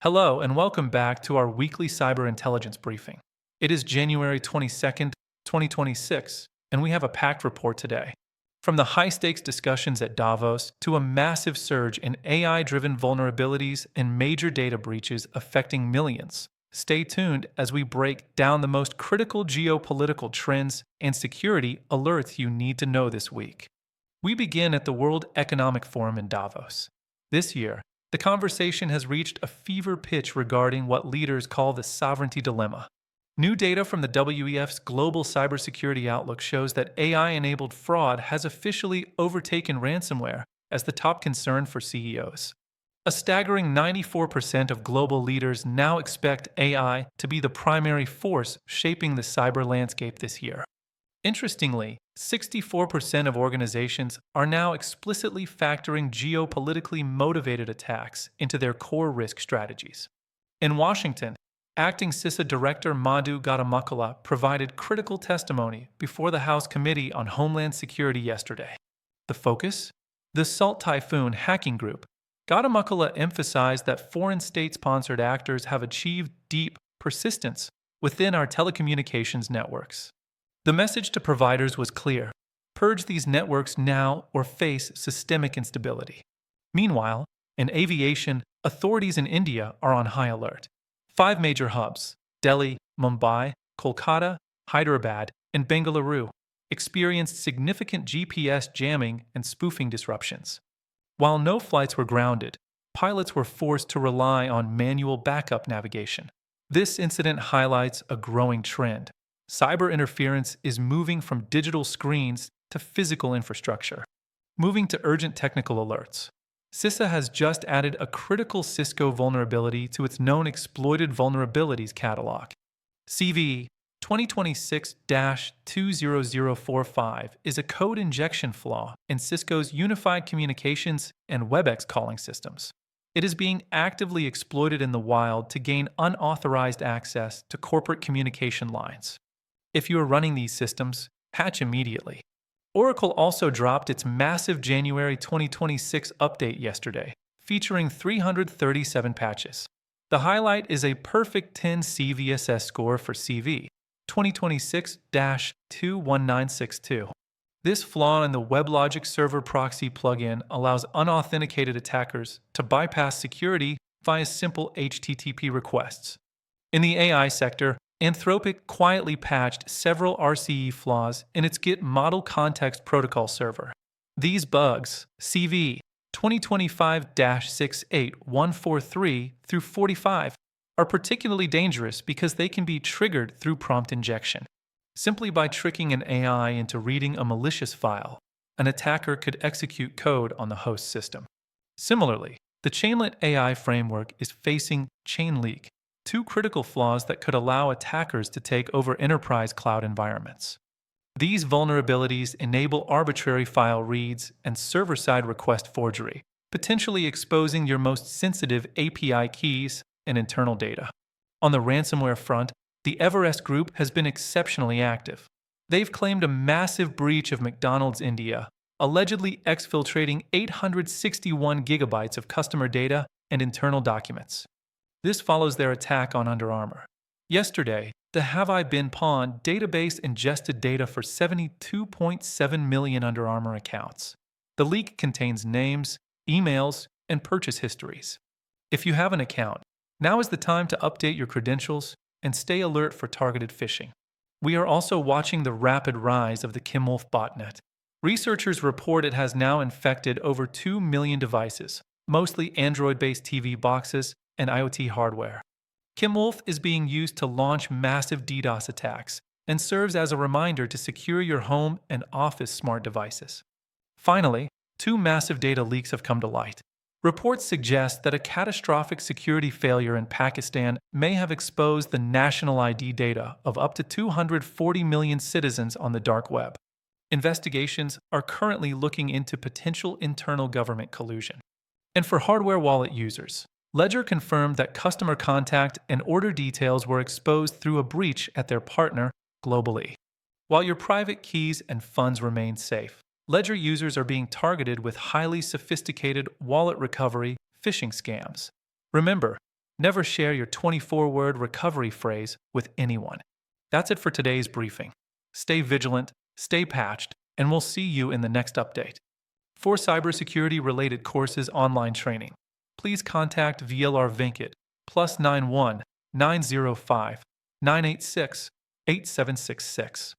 Hello, and welcome back to our weekly cyber intelligence briefing. It is January 22nd, 2026, and we have a packed report today. From the high stakes discussions at Davos to a massive surge in AI driven vulnerabilities and major data breaches affecting millions. Stay tuned as we break down the most critical geopolitical trends and security alerts you need to know this week. We begin at the World Economic Forum in Davos. This year, the conversation has reached a fever pitch regarding what leaders call the sovereignty dilemma. New data from the WEF's Global Cybersecurity Outlook shows that AI-enabled fraud has officially overtaken ransomware as the top concern for CEOs. A staggering 94% of global leaders now expect AI to be the primary force shaping the cyber landscape this year. Interestingly, 64% of organizations are now explicitly factoring geopolitically motivated attacks into their core risk strategies. In Washington, Acting CISA Director Madhu Gadamakula provided critical testimony before the House Committee on Homeland Security yesterday. The focus? The Salt Typhoon hacking group. Gadamakula emphasized that foreign state-sponsored actors have achieved deep persistence within our telecommunications networks. The message to providers was clear: purge these networks now or face systemic instability. Meanwhile, in aviation, authorities in India are on high alert. 5 major hubs, Delhi, Mumbai, Kolkata, Hyderabad, and Bengaluru, experienced significant GPS jamming and spoofing disruptions. While no flights were grounded, pilots were forced to rely on manual backup navigation. This incident highlights a growing trend. Cyber interference is moving from digital screens to physical infrastructure. Moving to urgent technical alerts. CISA has just added a critical Cisco vulnerability to its known exploited vulnerabilities catalog. CVE 2026-20045 is a code injection flaw in Cisco's unified communications and WebEx calling systems. It is being actively exploited in the wild to gain unauthorized access to corporate communication lines. If you are running these systems, patch immediately. Oracle also dropped its massive January 2026 update yesterday, featuring 337 patches. The highlight is a perfect 10 CVSS score for CV 2026-21962. This flaw in the WebLogic Server Proxy plugin allows unauthenticated attackers to bypass security via simple HTTP requests. In the AI sector, Anthropic quietly patched several RCE flaws in its Git Model Context Protocol server. These bugs, CV 2025-68143-45, are particularly dangerous because they can be triggered through prompt injection. Simply by tricking an AI into reading a malicious file, an attacker could execute code on the host system. Similarly, the Chainlit AI framework is facing chain leak, 2 critical flaws that could allow attackers to take over enterprise cloud environments. These vulnerabilities enable arbitrary file reads and server-side request forgery, potentially exposing your most sensitive API keys and internal data. On the ransomware front, the Everest Group has been exceptionally active. They've claimed a massive breach of McDonald's India, allegedly exfiltrating 861 gigabytes of customer data and internal documents. This follows their attack on Under Armour. Yesterday, the Have I Been Pawned database ingested data for 72.7 million Under Armour accounts. The leak contains names, emails, and purchase histories. If you have an account, now is the time to update your credentials and stay alert for targeted phishing. We are also watching the rapid rise of the Kimwolf botnet. Researchers report it has now infected over 2 million devices, mostly Android-based TV boxes and IoT hardware. Kimwolf is being used to launch massive DDoS attacks and serves as a reminder to secure your home and office smart devices. Finally, 2 massive data leaks have come to light. Reports suggest that a catastrophic security failure in Pakistan may have exposed the national ID data of up to 240 million citizens on the dark web. Investigations are currently looking into potential internal government collusion. And for hardware wallet users, Ledger confirmed that customer contact and order details were exposed through a breach at their partner, Globally. While your private keys and funds remain safe, Ledger users are being targeted with highly sophisticated wallet recovery phishing scams. Remember, Never share your 24-word recovery phrase with anyone. That's it for today's briefing. Stay vigilant, stay patched, and we'll see you in the next update. For cybersecurity-related courses online training, please contact VLR Venkat +91 905 986 8766.